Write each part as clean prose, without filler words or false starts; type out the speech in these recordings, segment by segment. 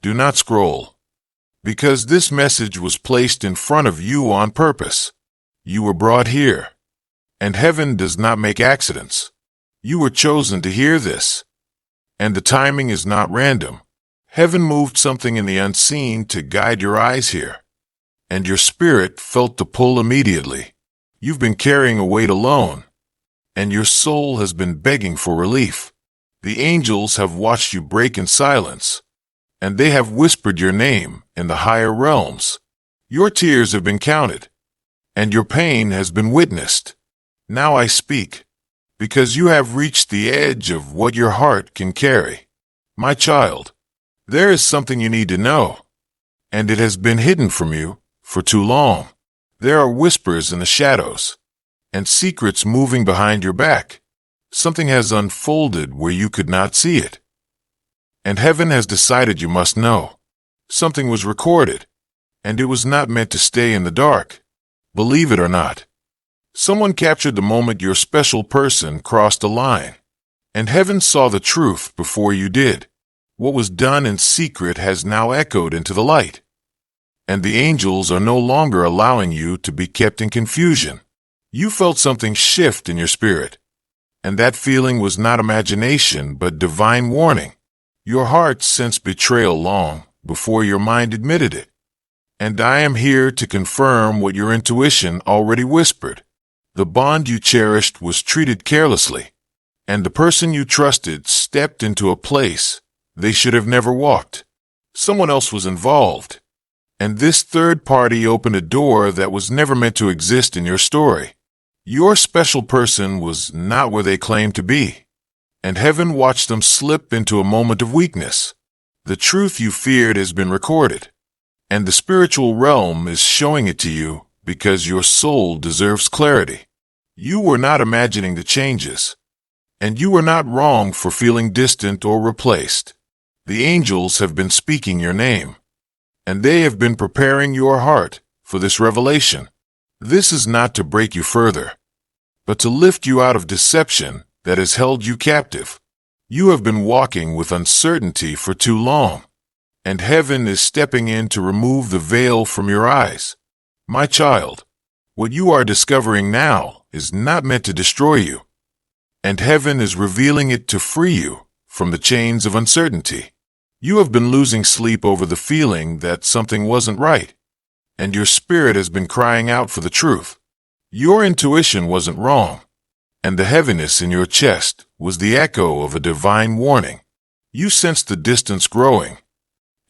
Do not scroll. Because this message was placed in front of you on purpose. You were brought here. And heaven does not make accidents. You were chosen to hear this. And the timing is not random. Heaven moved something in the unseen to guide your eyes here. And your spirit felt the pull immediately. You've been carrying a weight alone. And your soul has been begging for relief. The angels have watched you break in silence. And they have whispered your name in the higher realms. Your tears have been counted. And your pain has been witnessed. Now I speak. Because you have reached the edge of what your heart can carry. My child, there is something you need to know. And it has been hidden from you for too long. There are whispers in the shadows. And secrets moving behind your back. Something has unfolded where you could not see it. And heaven has decided you must know. Something was recorded. And it was not meant to stay in the dark. Believe it or not. Someone captured the moment your special person crossed a line. And heaven saw the truth before you did. What was done in secret has now echoed into the light. And the angels are no longer allowing you to be kept in confusion. You felt something shift in your spirit. And that feeling was not imagination, but divine warning. Your heart sensed betrayal long before your mind admitted it. And I am here to confirm what your intuition already whispered. The bond you cherished was treated carelessly, and the person you trusted stepped into a place they should have never walked. Someone else was involved, and this third party opened a door that was never meant to exist in your story. Your special person was not where they claimed to be, and heaven watched them slip into a moment of weakness. The truth you feared has been recorded, and the spiritual realm is showing it to you because your soul deserves clarity. You were not imagining the changes, and you were not wrong for feeling distant or replaced. The angels have been speaking your name, and they have been preparing your heart for this revelation. This is not to break you further, but to lift you out of deception that has held you captive. You have been walking with uncertainty for too long, and heaven is stepping in to remove the veil from your eyes. My child, what you are discovering now is not meant to destroy you, and heaven is revealing it to free you from the chains of uncertainty. You have been losing sleep over the feeling that something wasn't right, and your spirit has been crying out for the truth. Your intuition wasn't wrong, and the heaviness in your chest was the echo of a divine warning. You sensed the distance growing,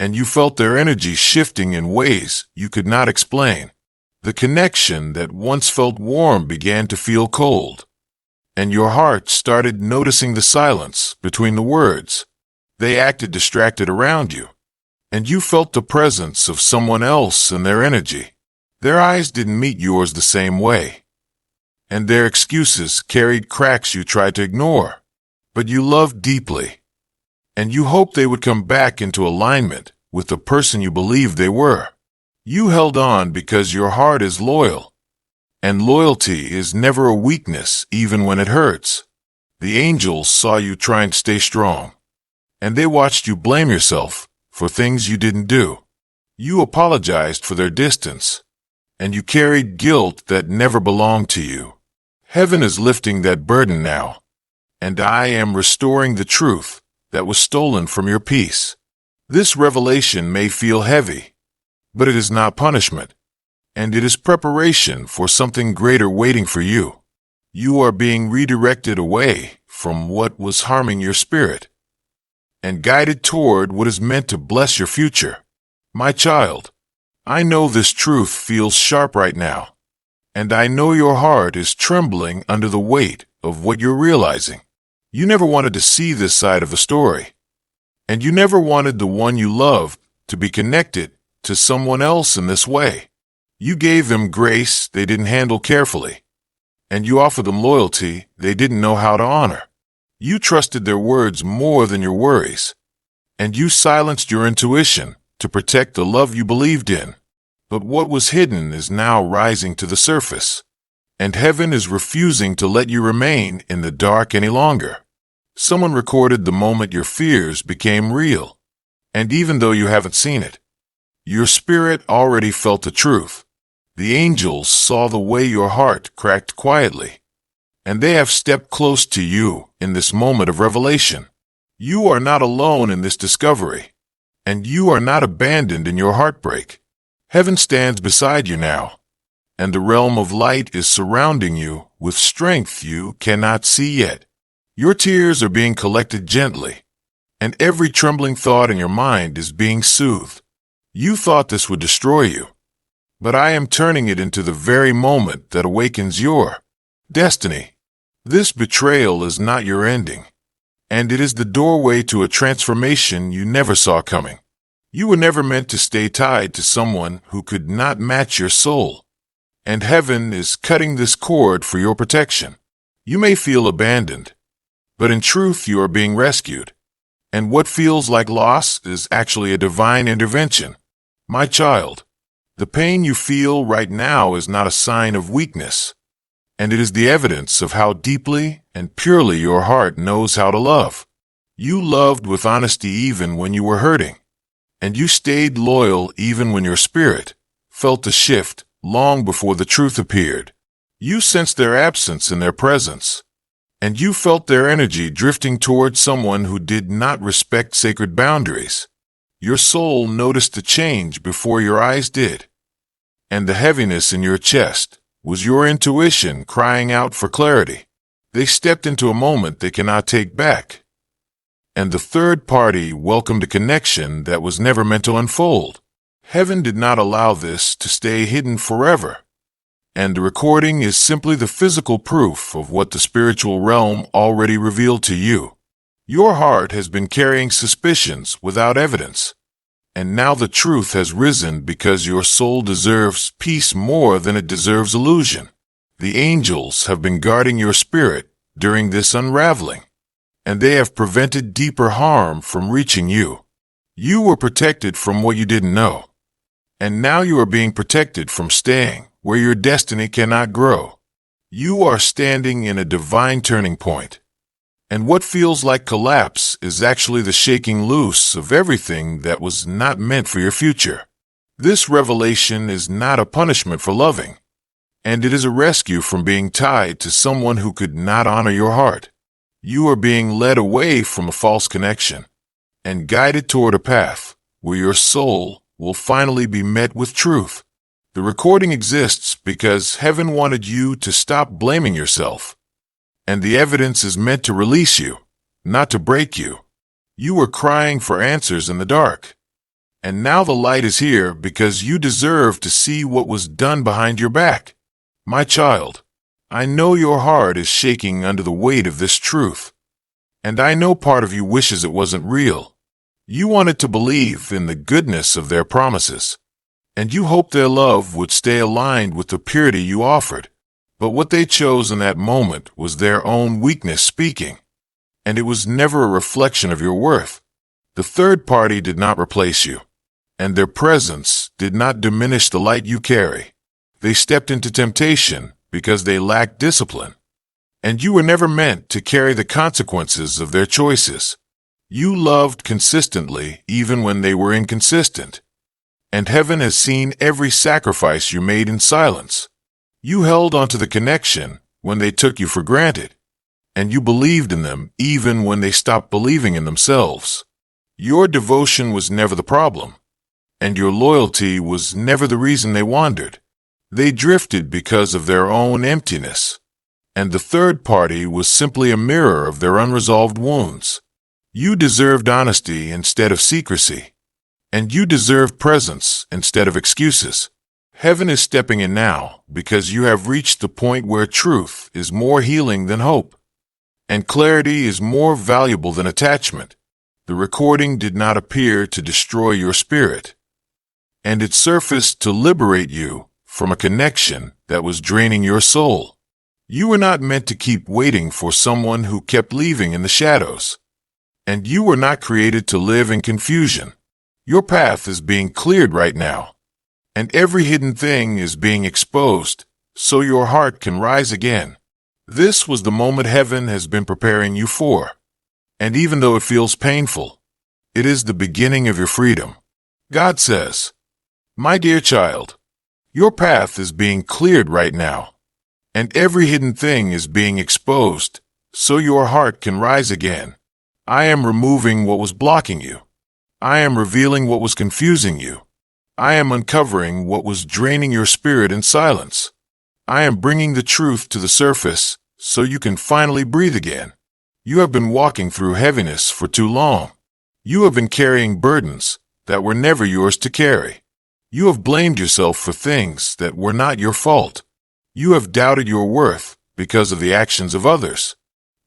and you felt their energy shifting in ways you could not explain. The connection that once felt warm began to feel cold, and your heart started noticing the silence between the words. They acted distracted around you, and you felt the presence of someone else in their energy. Their eyes didn't meet yours the same way, and their excuses carried cracks you tried to ignore. But you loved deeply, and you hoped they would come back into alignment with the person you believed they were. You held on because your heart is loyal, and loyalty is never a weakness even when it hurts. The angels saw you trying to stay strong, and they watched you blame yourself for things you didn't do. You apologized for their distance, and you carried guilt that never belonged to you. Heaven is lifting that burden now, and I am restoring the truth that was stolen from your peace. This revelation may feel heavy, but it is not punishment, and it is preparation for something greater waiting for you. You are being redirected away from what was harming your spirit, and guided toward what is meant to bless your future. My child, I know this truth feels sharp right now, and I know your heart is trembling under the weight of what you're realizing. You never wanted to see this side of the story, and you never wanted the one you loved to be connected to someone else in this way. You gave them grace they didn't handle carefully, and you offered them loyalty they didn't know how to honor. You trusted their words more than your worries, and you silenced your intuition to protect the love you believed in. But what was hidden is now rising to the surface, and heaven is refusing to let you remain in the dark any longer. Someone recorded the moment your fears became real, And even though you haven't seen it, your spirit already felt the truth. The angels saw the way your heart cracked quietly, and they have stepped close to you in this moment of revelation. You are not alone in this discovery, and you are not abandoned in your heartbreak. Heaven stands beside you now, and the realm of light is surrounding you with strength you cannot see yet. Your tears are being collected gently, and every trembling thought in your mind is being soothed. You thought this would destroy you, but I am turning it into the very moment that awakens your destiny. This betrayal is not your ending, and it is the doorway to a transformation you never saw coming. You were never meant to stay tied to someone who could not match your soul, and heaven is cutting this cord for your protection. You may feel abandoned, but in truth you are being rescued, and what feels like loss is actually a divine intervention. My child, the pain you feel right now is not a sign of weakness, and it is the evidence of how deeply and purely your heart knows how to love. You loved with honesty even when you were hurting, and you stayed loyal even when your spirit felt the shift long before the truth appeared. You sensed their absence in their presence, and you felt their energy drifting towards someone who did not respect sacred boundaries. Your soul noticed the change before your eyes did, and the heaviness in your chest was your intuition crying out for clarity. They stepped into a moment they cannot take back, and the third party welcomed a connection that was never meant to unfold. Heaven did not allow this to stay hidden forever, and the recording is simply the physical proof of what the spiritual realm already revealed to you. Your heart has been carrying suspicions without evidence, and now the truth has risen because your soul deserves peace more than it deserves illusion. The angels have been guarding your spirit during this unraveling, and they have prevented deeper harm from reaching you. You were protected from what you didn't know, and now you are being protected from staying where your destiny cannot grow. You are standing in a divine turning point, and what feels like collapse is actually the shaking loose of everything that was not meant for your future. This revelation is not a punishment for loving, and it is a rescue from being tied to someone who could not honor your heart. You are being led away from a false connection and guided toward a path where your soul will finally be met with truth. The recording exists because heaven wanted you to stop blaming yourself, and the evidence is meant to release you, not to break you. You were crying for answers in the dark, and now the light is here because you deserve to see what was done behind your back. My child, I know your heart is shaking under the weight of this truth, and I know part of you wishes it wasn't real. You wanted to believe in the goodness of their promises, and you hoped their love would stay aligned with the purity you offered. But what they chose in that moment was their own weakness speaking, and it was never a reflection of your worth. The third party did not replace you, and their presence did not diminish the light you carry. They stepped into temptation because they lacked discipline, and you were never meant to carry the consequences of their choices. You loved consistently even when they were inconsistent, and heaven has seen every sacrifice you made in silence. You held onto the connection when they took you for granted, and you believed in them even when they stopped believing in themselves. Your devotion was never the problem, and your loyalty was never the reason they wandered. They drifted because of their own emptiness, and the third party was simply a mirror of their unresolved wounds. You deserved honesty instead of secrecy, and you deserve presence instead of excuses. Heaven is stepping in now because you have reached the point where truth is more healing than hope, and clarity is more valuable than attachment. The recording did not appear to destroy your spirit, and it surfaced to liberate you from a connection that was draining your soul. You were not meant to keep waiting for someone who kept leaving in the shadows, and you were not created to live in confusion. Your path is being cleared right now, and every hidden thing is being exposed so your heart can rise again. This was the moment heaven has been preparing you for, and even though it feels painful, It is the beginning of your freedom. God says, "My dear child, your path is being cleared right now, and every hidden thing is being exposed, so your heart can rise again. I am removing what was blocking you. I am revealing what was confusing you. I am uncovering what was draining your spirit in silence. I am bringing the truth to the surface so you can finally breathe again. You have been walking through heaviness for too long. You have been carrying burdens that were never yours to carry. You have blamed yourself for things that were not your fault. You have doubted your worth because of the actions of others.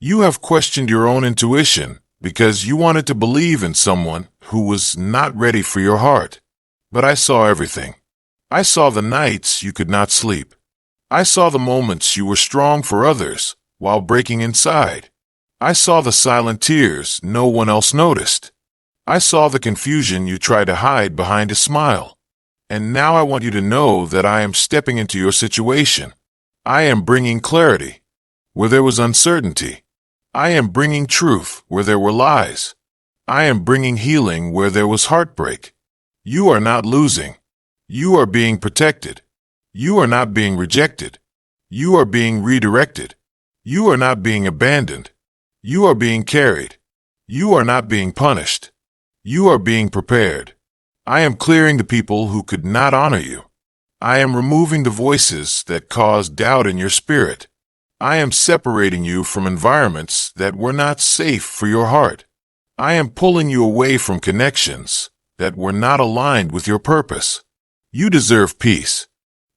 You have questioned your own intuition because you wanted to believe in someone who was not ready for your heart. But I saw everything. I saw the nights you could not sleep. I saw the moments you were strong for others while breaking inside. I saw the silent tears no one else noticed. I saw the confusion you tried to hide behind a smile. And now I want you to know that I am stepping into your situation. I am bringing clarity where there was uncertainty. I am bringing truth where there were lies. I am bringing healing where there was heartbreak. You are not losing. You are being protected. You are not being rejected. You are being redirected. You are not being abandoned. You are being carried. You are not being punished. You are being prepared. I am clearing the people who could not honor you. I am removing the voices that caused doubt in your spirit. I am separating you from environments that were not safe for your heart. I am pulling you away from connections that were not aligned with your purpose. You deserve peace.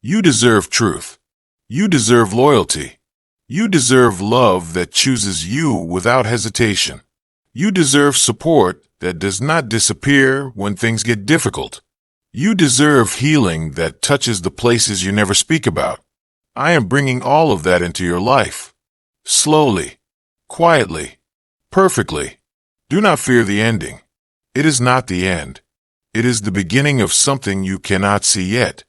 You deserve truth. You deserve loyalty. You deserve love that chooses you without hesitation. You deserve support that does not disappear when things get difficult. You deserve healing that touches the places you never speak about. I am bringing all of that into your life. Slowly, quietly, perfectly. Do not fear the ending. It is not the end. It is the beginning of something you cannot see yet.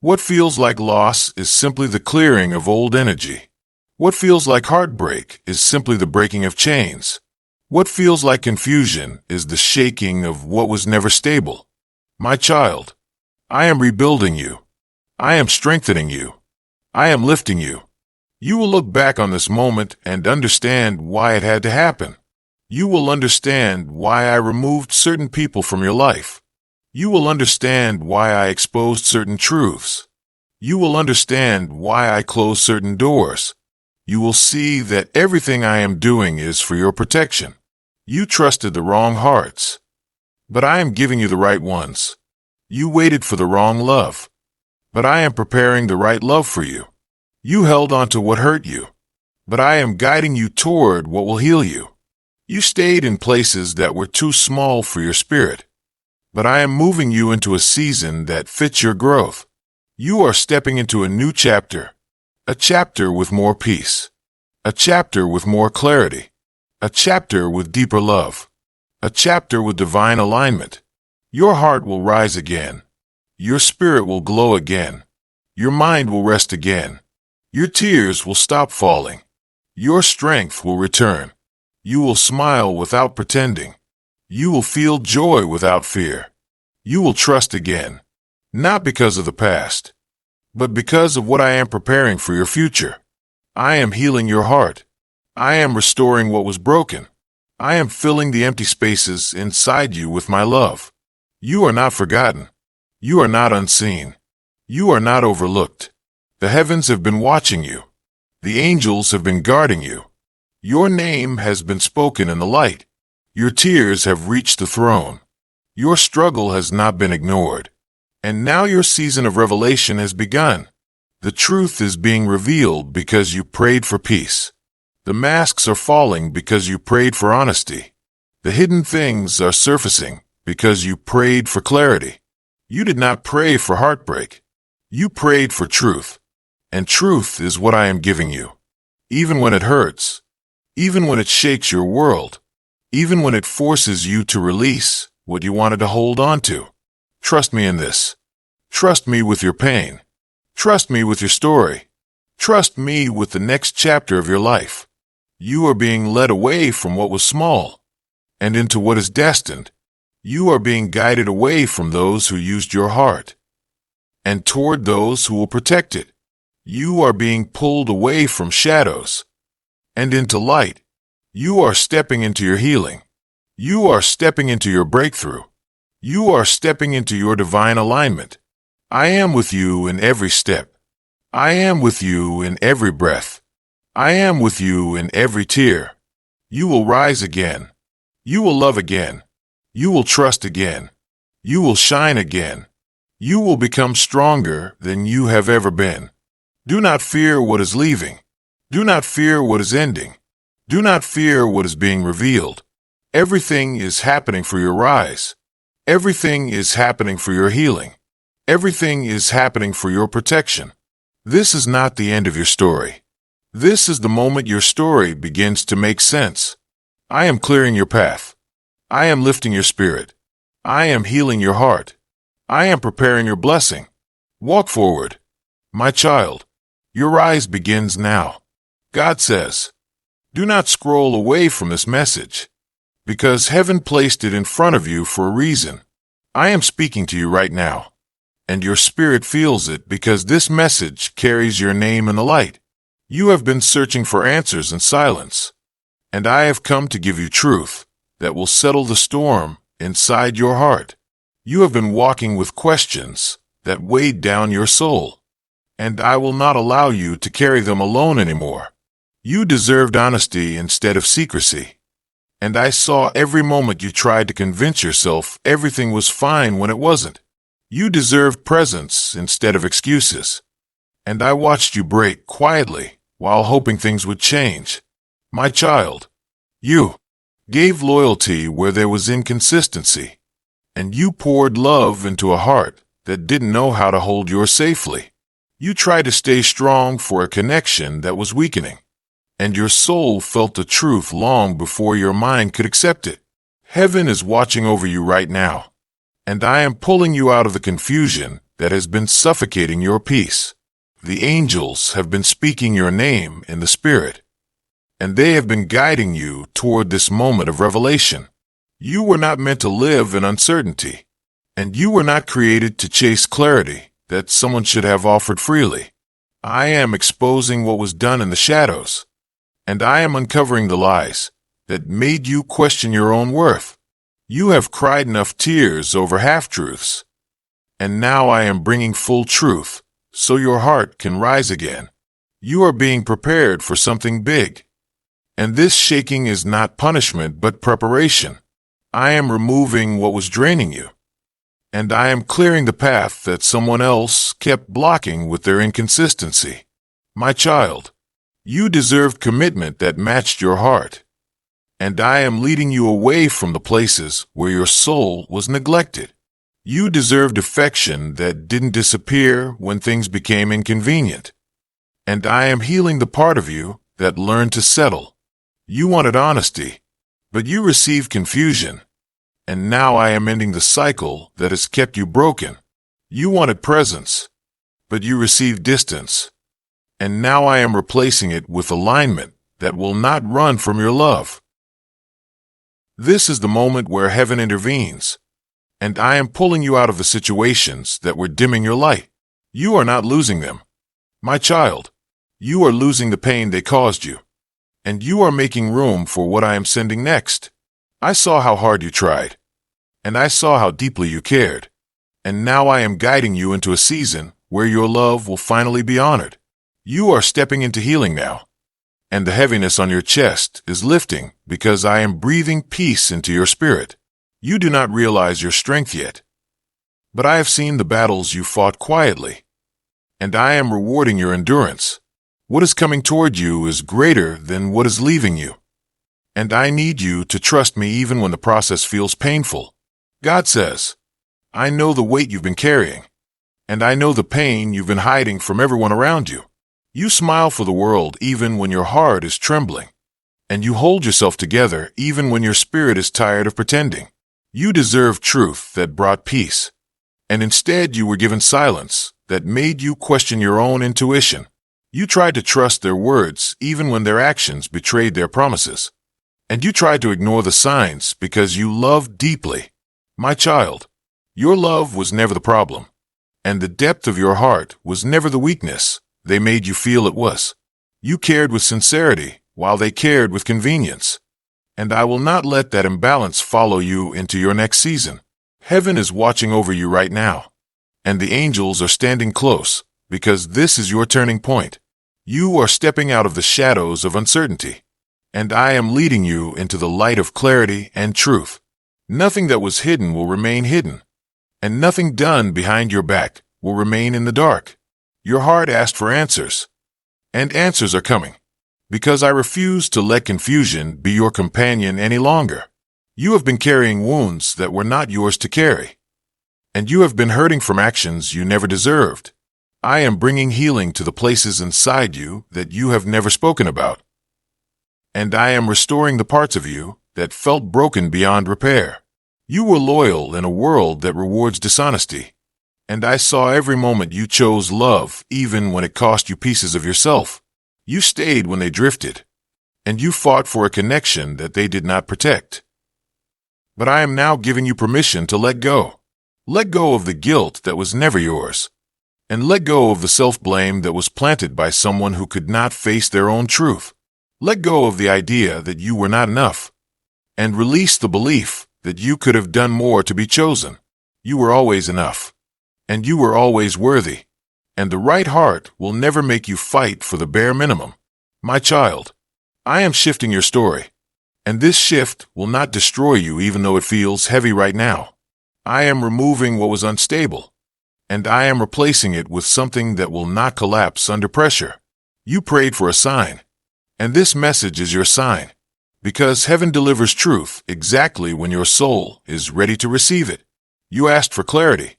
What feels like loss is simply the clearing of old energy. What feels like heartbreak is simply the breaking of chains. What feels like confusion is the shaking of what was never stable. My child, I am rebuilding you. I am strengthening you. I am lifting you. You will look back on this moment and understand why it had to happen. You will understand why I removed certain people from your life. You will understand why I exposed certain truths. You will understand why I closed certain doors. You will see that everything I am doing is for your protection. You trusted the wrong hearts, but I am giving you the right ones. You waited for the wrong love, but I am preparing the right love for you. You held on to what hurt you, but I am guiding you toward what will heal you. You stayed in places that were too small for your spirit, but I am moving you into a season that fits your growth. You are stepping into a new chapter, a chapter with more peace, a chapter with more clarity, a chapter with deeper love, a chapter with divine alignment. Your heart will rise again. Your spirit will glow again. Your mind will rest again. Your tears will stop falling. Your strength will return. You will smile without pretending. You will feel joy without fear. You will trust again, not because of the past, but because of what I am preparing for your future. I am healing your heart. I am restoring what was broken. I am filling the empty spaces inside you with my love. You are not forgotten. You are not unseen. You are not overlooked. The heavens have been watching you. The angels have been guarding you. Your name has been spoken in the light. Your tears have reached the throne. Your struggle has not been ignored. And now your season of revelation has begun. The truth is being revealed because you prayed for peace. The masks are falling because you prayed for honesty. The hidden things are surfacing because you prayed for clarity. You did not pray for heartbreak. You prayed for truth. And truth is what I am giving you. Even when it hurts. Even when it shakes your world. Even when it forces you to release what you wanted to hold on to. Trust me in this. Trust me with your pain. Trust me with your story. Trust me with the next chapter of your life. You are being led away from what was small and into what is destined. You are being guided away from those who used your heart and toward those who will protect it. You are being pulled away from shadows and into light. You are stepping into your healing. You are stepping into your breakthrough. You are stepping into your divine alignment. I am with you in every step. I am with you in every breath. I am with you in every tear. You will rise again. You will love again. You will trust again. You will shine again. You will become stronger than you have ever been. Do not fear what is leaving. Do not fear what is ending. Do not fear what is being revealed. Everything is happening for your rise. Everything is happening for your healing. Everything is happening for your protection. This is not the end of your story. This is the moment your story begins to make sense. I am clearing your path. I am lifting your spirit. I am healing your heart. I am preparing your blessing. Walk forward. My child, your rise begins now. God says, do not scroll away from this message, because heaven placed it in front of you for a reason. I am speaking to you right now, and your spirit feels it because this message carries your name in the light. You have been searching for answers in silence, and I have come to give you truth that will settle the storm inside your heart. You have been walking with questions that weighed down your soul, and I will not allow you to carry them alone anymore. You deserved honesty instead of secrecy, and I saw every moment you tried to convince yourself everything was fine when it wasn't. You deserved presence instead of excuses, and I watched you break quietly while hoping things would change. My child, you gave loyalty where there was inconsistency, and you poured love into a heart that didn't know how to hold yours safely. You tried to stay strong for a connection that was weakening, and your soul felt the truth long before your mind could accept it. Heaven is watching over you right now, and I am pulling you out of the confusion that has been suffocating your peace. The angels have been speaking your name in the Spirit, and they have been guiding you toward this moment of revelation. You were not meant to live in uncertainty, and you were not created to chase clarity that someone should have offered freely. I am exposing what was done in the shadows, and I am uncovering the lies that made you question your own worth. You have cried enough tears over half-truths, and now I am bringing full truth so your heart can rise again. You are being prepared for something big, and this shaking is not punishment but preparation. I am removing what was draining you, and I am clearing the path that someone else kept blocking with their inconsistency. My child, you deserved commitment that matched your heart, and I am leading you away from the places where your soul was neglected. You deserved affection that didn't disappear when things became inconvenient, and I am healing the part of you that learned to settle. You wanted honesty, but you received confusion, and now I am ending the cycle that has kept you broken. You wanted presence, but you received distance, and now I am replacing it with alignment that will not run from your love. This is the moment where heaven intervenes, and I am pulling you out of the situations that were dimming your light. You are not losing them. My child, you are losing the pain they caused you, and you are making room for what I am sending next. I saw how hard you tried, and I saw how deeply you cared, and now I am guiding you into a season where your love will finally be honored. You are stepping into healing now, and the heaviness on your chest is lifting because I am breathing peace into your spirit. You do not realize your strength yet, but I have seen the battles you fought quietly, and I am rewarding your endurance. What is coming toward you is greater than what is leaving you, and I need you to trust me even when the process feels painful. God says, I know the weight you've been carrying, and I know the pain you've been hiding from everyone around you. You smile for the world even when your heart is trembling, and you hold yourself together even when your spirit is tired of pretending. You deserve truth that brought peace, and instead you were given silence that made you question your own intuition. You tried to trust their words even when their actions betrayed their promises, and you tried to ignore the signs because you loved deeply. My child, your love was never the problem, and the depth of your heart was never the weakness they made you feel it was. You cared with sincerity while they cared with convenience. And I will not let that imbalance follow you into your next season. Heaven is watching over you right now, and the angels are standing close because this is your turning point. You are stepping out of the shadows of uncertainty, and I am leading you into the light of clarity and truth. Nothing that was hidden will remain hidden, and nothing done behind your back will remain in the dark. Your heart asked for answers, and answers are coming, because I refuse to let confusion be your companion any longer. You have been carrying wounds that were not yours to carry, and you have been hurting from actions you never deserved. I am bringing healing to the places inside you that you have never spoken about, and I am restoring the parts of you that felt broken beyond repair. You were loyal in a world that rewards dishonesty, and I saw every moment you chose love even when it cost you pieces of yourself. You stayed when they drifted, and you fought for a connection that they did not protect. But I am now giving you permission to let go. Let go of the guilt that was never yours, and let go of the self-blame that was planted by someone who could not face their own truth. Let go of the idea that you were not enough, and release the belief that you could have done more to be chosen. You were always enough, and you were always worthy, and the right heart will never make you fight for the bare minimum. My child, I am shifting your story, and this shift will not destroy you even though it feels heavy right now. I am removing what was unstable, and I am replacing it with something that will not collapse under pressure. You prayed for a sign, and this message is your sign, because heaven delivers truth exactly when your soul is ready to receive it. You asked for clarity,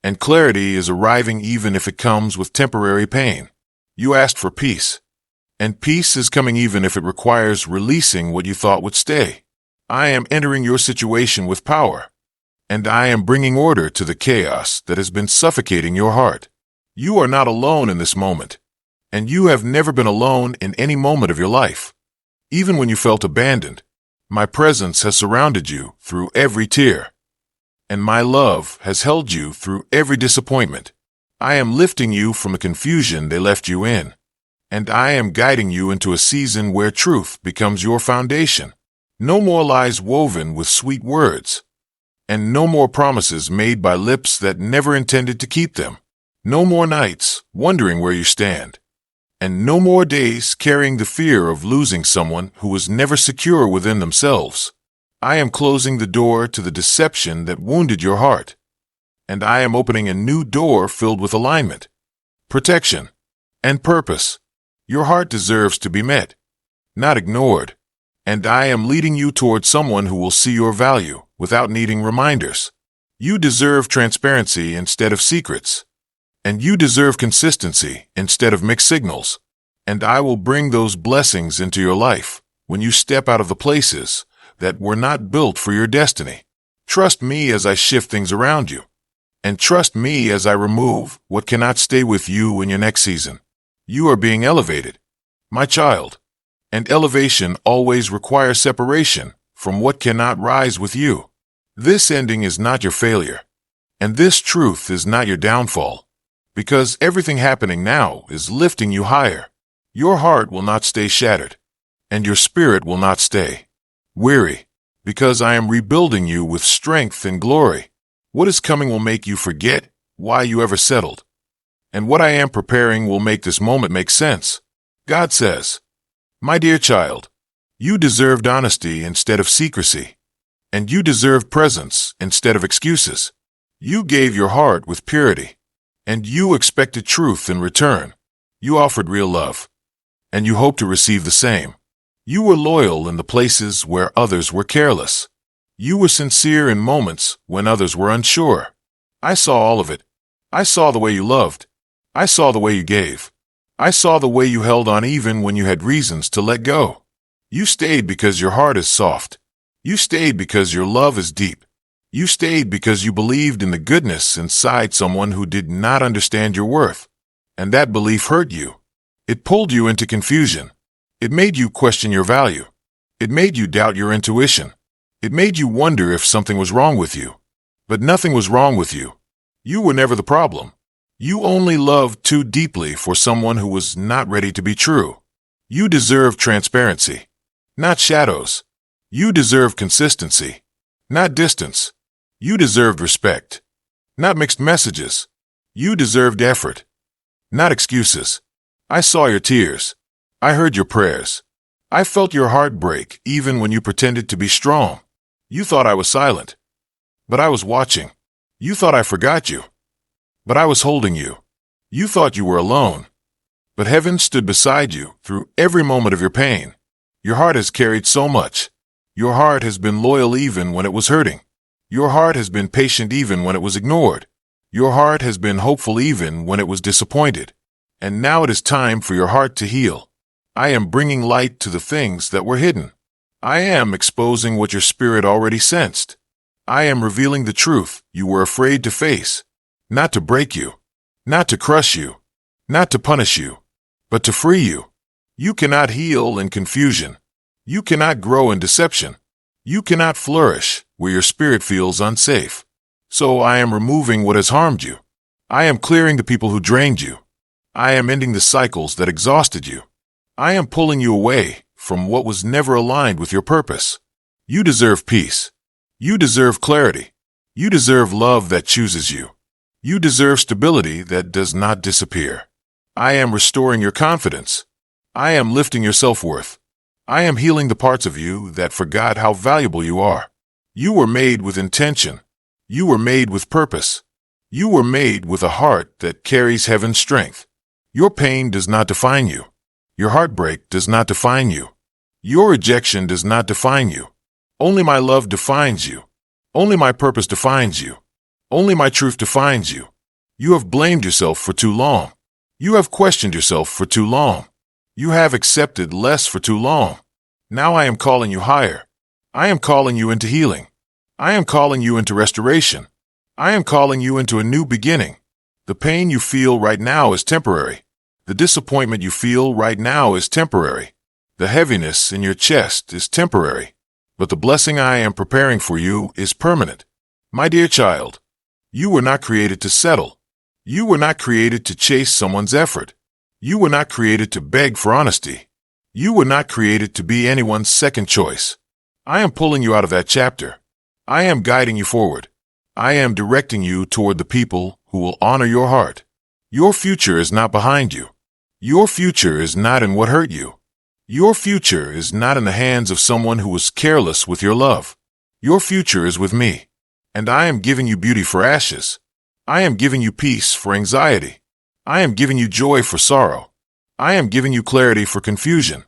and clarity is arriving even if it comes with temporary pain. You asked for peace, and peace is coming even if it requires releasing what you thought would stay. I am entering your situation with power, and I am bringing order to the chaos that has been suffocating your heart. You are not alone in this moment, and you have never been alone in any moment of your life. Even when you felt abandoned, my presence has surrounded you through every tear, and my love has held you through every disappointment. I am lifting you from the confusion they left you in, and I am guiding you into a season where truth becomes your foundation. No more lies woven with sweet words, and no more promises made by lips that never intended to keep them. No more nights wondering where you stand, and no more days carrying the fear of losing someone who was never secure within themselves. I am closing the door to the deception that wounded your heart, and I am opening a new door filled with alignment, protection, and purpose. Your heart deserves to be met, not ignored, and I am leading you toward someone who will see your value without needing reminders. You deserve transparency instead of secrets, and you deserve consistency instead of mixed signals, and I will bring those blessings into your life when you step out of the places that were not built for your destiny. Trust me as I shift things around you, and trust me as I remove what cannot stay with you in your next season. You are being elevated, my child, and elevation always requires separation from what cannot rise with you. This ending is not your failure, and this truth is not your downfall, because everything happening now is lifting you higher. Your heart will not stay shattered, and your spirit will not stay weary, because I am rebuilding you with strength and glory. What is coming will make you forget why you ever settled, and what I am preparing will make this moment make sense. God says, my dear child, you deserved honesty instead of secrecy, and you deserved presence instead of excuses. You gave your heart with purity, and you expected truth in return. You offered real love, and you hoped to receive the same. You were loyal in the places where others were careless. You were sincere in moments when others were unsure. I saw all of it. I saw the way you loved. I saw the way you gave. I saw the way you held on even when you had reasons to let go. You stayed because your heart is soft. You stayed because your love is deep. You stayed because you believed in the goodness inside someone who did not understand your worth. And that belief hurt you. It pulled you into confusion. It made you question your value. It made you doubt your intuition. It made you wonder if something was wrong with you. But nothing was wrong with you. You were never the problem. You only loved too deeply for someone who was not ready to be true. You deserve transparency, not shadows. You deserve consistency, not distance. You deserved respect, not mixed messages. You deserved effort, not excuses. I saw your tears. I heard your prayers. I felt your heart break even when you pretended to be strong. You thought I was silent, but I was watching. You thought I forgot you, but I was holding you. You thought you were alone, but heaven stood beside you through every moment of your pain. Your heart has carried so much. Your heart has been loyal even when it was hurting. Your heart has been patient even when it was ignored. Your heart has been hopeful even when it was disappointed. And now it is time for your heart to heal. I am bringing light to the things that were hidden. I am exposing what your spirit already sensed. I am revealing the truth you were afraid to face, not to break you, not to crush you, not to punish you, but to free you. You cannot heal in confusion. You cannot grow in deception. You cannot flourish where your spirit feels unsafe. So I am removing what has harmed you. I am clearing the people who drained you. I am ending the cycles that exhausted you. I am pulling you away from what was never aligned with your purpose. You deserve peace. You deserve clarity. You deserve love that chooses you. You deserve stability that does not disappear. I am restoring your confidence. I am lifting your self-worth. I am healing the parts of you that forgot how valuable you are. You were made with intention. You were made with purpose. You were made with a heart that carries heaven's strength. Your pain does not define you. Your heartbreak does not define you. Your rejection does not define you. Only my love defines you. Only my purpose defines you. Only my truth defines you. You have blamed yourself for too long. You have questioned yourself for too long. You have accepted less for too long. Now I am calling you higher. I am calling you into healing. I am calling you into restoration. I am calling you into a new beginning. The pain you feel right now is temporary. The disappointment you feel right now is temporary. The heaviness in your chest is temporary. But the blessing I am preparing for you is permanent. My dear child, you were not created to settle. You were not created to chase someone's effort. You were not created to beg for honesty. You were not created to be anyone's second choice. I am pulling you out of that chapter. I am guiding you forward. I am directing you toward the people who will honor your heart. Your future is not behind you. Your future is not in what hurt you. Your future is not in the hands of someone who was careless with your love. Your future is with me, and I am giving you beauty for ashes. I am giving you peace for anxiety. I am giving you joy for sorrow. I am giving you clarity for confusion.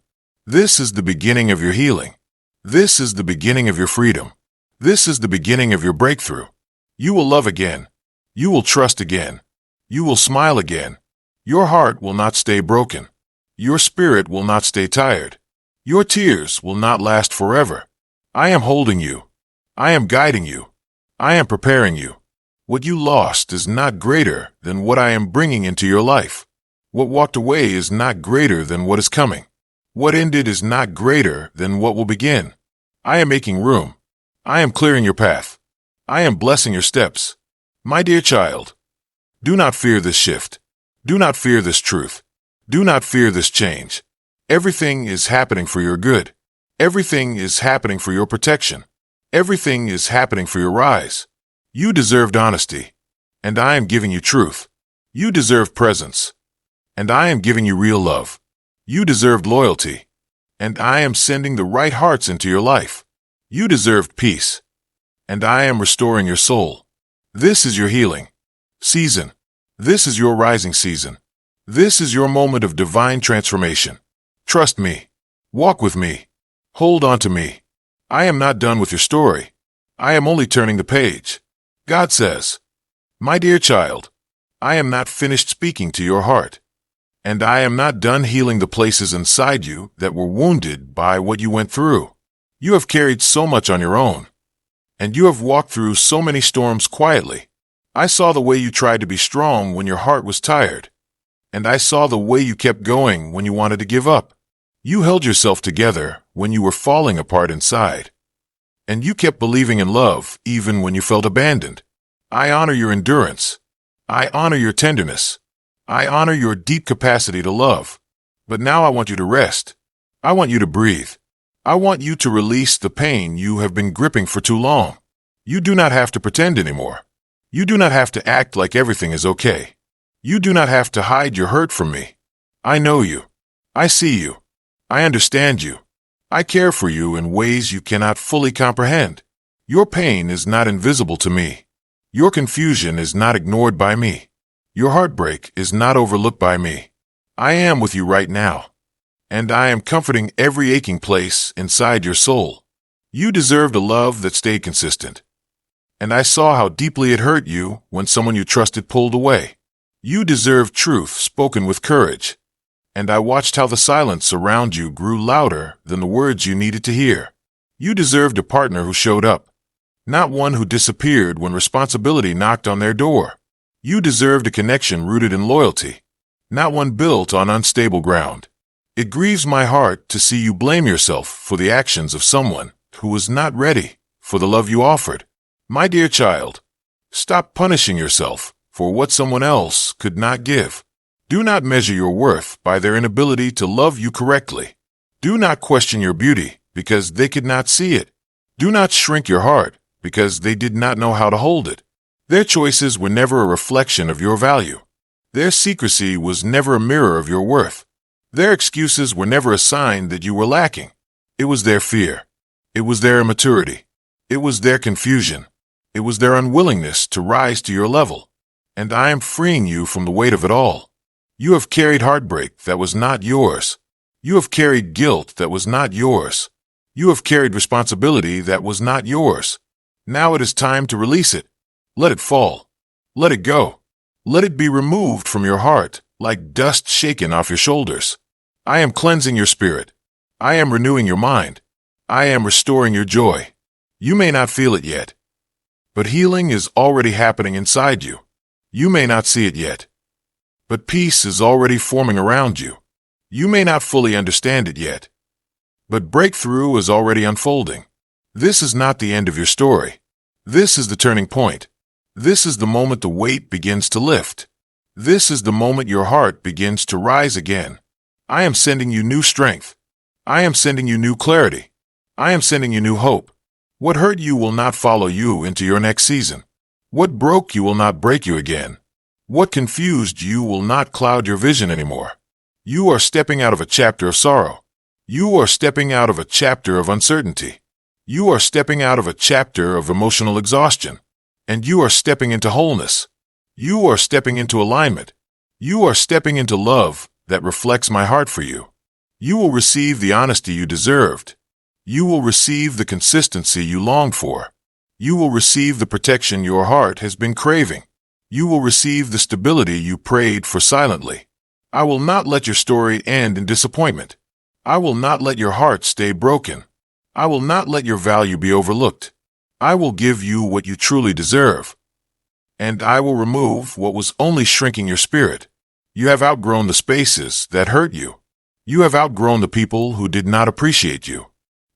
This is the beginning of your healing. This is the beginning of your freedom. This is the beginning of your breakthrough. You will love again. You will trust again. You will smile again. Your heart will not stay broken. Your spirit will not stay tired. Your tears will not last forever. I am holding you. I am guiding you. I am preparing you. What you lost is not greater than what I am bringing into your life. What walked away is not greater than what is coming. What ended is not greater than what will begin. I am making room. I am clearing your path. I am blessing your steps. My dear child, do not fear this shift. Do not fear this truth. Do not fear this change. Everything is happening for your good. Everything is happening for your protection. Everything is happening for your rise. You deserved honesty, and I am giving you truth. You deserve presence, and I am giving you real love. You deserved loyalty, and I am sending the right hearts into your life. You deserved peace, and I am restoring your soul. This is your healing season. This is your rising season. This is your moment of divine transformation. Trust me. Walk with me. Hold on to me. I am not done with your story. I am only turning the page. God says, my dear child, I am not finished speaking to your heart, and I am not done healing the places inside you that were wounded by what you went through. You have carried so much on your own, and you have walked through so many storms quietly. I saw the way you tried to be strong when your heart was tired, and I saw the way you kept going when you wanted to give up. You held yourself together when you were falling apart inside, and you kept believing in love even when you felt abandoned. I honor your endurance. I honor your tenderness. I honor your deep capacity to love. But now I want you to rest. I want you to breathe. I want you to release the pain you have been gripping for too long. You do not have to pretend anymore. You do not have to act like everything is okay. You do not have to hide your hurt from me. I know you. I see you. I understand you. I care for you in ways you cannot fully comprehend. Your pain is not invisible to me. Your confusion is not ignored by me. Your heartbreak is not overlooked by me. I am with you right now. And I am comforting every aching place inside your soul. You deserved a love that stayed consistent. And I saw how deeply it hurt you when someone you trusted pulled away. You deserved truth spoken with courage. And I watched how the silence around you grew louder than the words you needed to hear. You deserved a partner who showed up, not one who disappeared when responsibility knocked on their door. You deserved a connection rooted in loyalty, not one built on unstable ground. It grieves my heart to see you blame yourself for the actions of someone who was not ready for the love you offered. My dear child, stop punishing yourself for what someone else could not give. Do not measure your worth by their inability to love you correctly. Do not question your beauty because they could not see it. Do not shrink your heart because they did not know how to hold it. Their choices were never a reflection of your value. Their secrecy was never a mirror of your worth. Their excuses were never a sign that you were lacking. It was their fear. It was their immaturity. It was their confusion. It was their unwillingness to rise to your level. And I am freeing you from the weight of it all. You have carried heartbreak that was not yours. You have carried guilt that was not yours. You have carried responsibility that was not yours. Now it is time to release it. Let it fall. Let it go. Let it be removed from your heart like dust shaken off your shoulders. I am cleansing your spirit. I am renewing your mind. I am restoring your joy. You may not feel it yet, but healing is already happening inside you. You may not see it yet, but peace is already forming around you. You may not fully understand it yet, but breakthrough is already unfolding. This is not the end of your story. This is the turning point. This is the moment the weight begins to lift. This is the moment your heart begins to rise again. I am sending you new strength. I am sending you new clarity. I am sending you new hope. What hurt you will not follow you into your next season. What broke you will not break you again. What confused you will not cloud your vision anymore. You are stepping out of a chapter of sorrow. You are stepping out of a chapter of uncertainty. You are stepping out of a chapter of emotional exhaustion. And you are stepping into wholeness. You are stepping into alignment. You are stepping into love that reflects my heart for you. You will receive the honesty you deserved. You will receive the consistency you longed for. You will receive the protection your heart has been craving. You will receive the stability you prayed for silently. I will not let your story end in disappointment. I will not let your heart stay broken. I will not let your value be overlooked. I will give you what you truly deserve. And I will remove what was only shrinking your spirit. You have outgrown the spaces that hurt you. You have outgrown the people who did not appreciate you.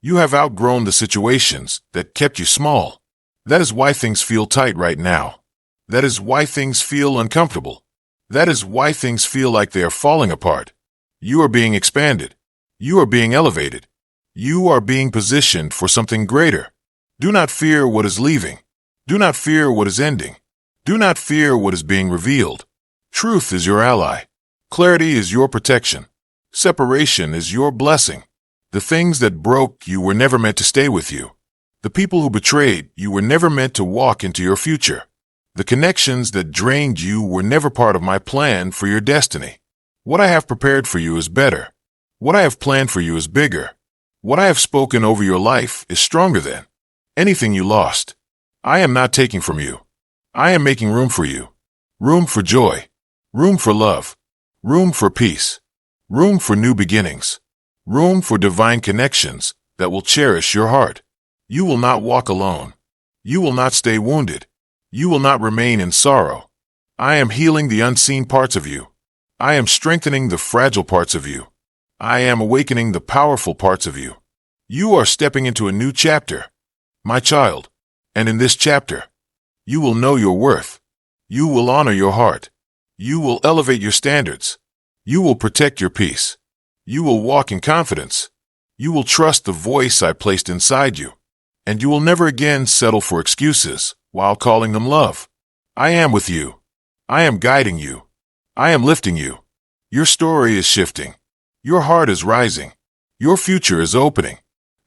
You have outgrown the situations that kept you small. That is why things feel tight right now. That is why things feel uncomfortable. That is why things feel like they are falling apart. You are being expanded. You are being elevated. You are being positioned for something greater. Do not fear what is leaving. Do not fear what is ending. Do not fear what is being revealed. Truth is your ally. Clarity is your protection. Separation is your blessing. The things that broke you were never meant to stay with you. The people who betrayed you were never meant to walk into your future. The connections that drained you were never part of my plan for your destiny. What I have prepared for you is better. What I have planned for you is bigger. What I have spoken over your life is stronger than anything you lost. I am not taking from you. I am making room for you. Room for joy. Room for love. Room for peace. Room for new beginnings. Room for divine connections that will cherish your heart. You will not walk alone. You will not stay wounded. You will not remain in sorrow. I am healing the unseen parts of you. I am strengthening the fragile parts of you. I am awakening the powerful parts of you. You are stepping into a new chapter, my child. And in this chapter, You will know your worth. You will honor your heart. You will elevate your standards. You will protect your peace. You will walk in confidence. You will trust the voice I placed inside you. And you will never again settle for excuses while calling them love. I am with you. I am guiding you. I am lifting you. Your story is shifting. Your heart is rising. Your future is opening.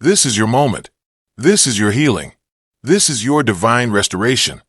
This is your moment. This is your healing. This is your divine restoration.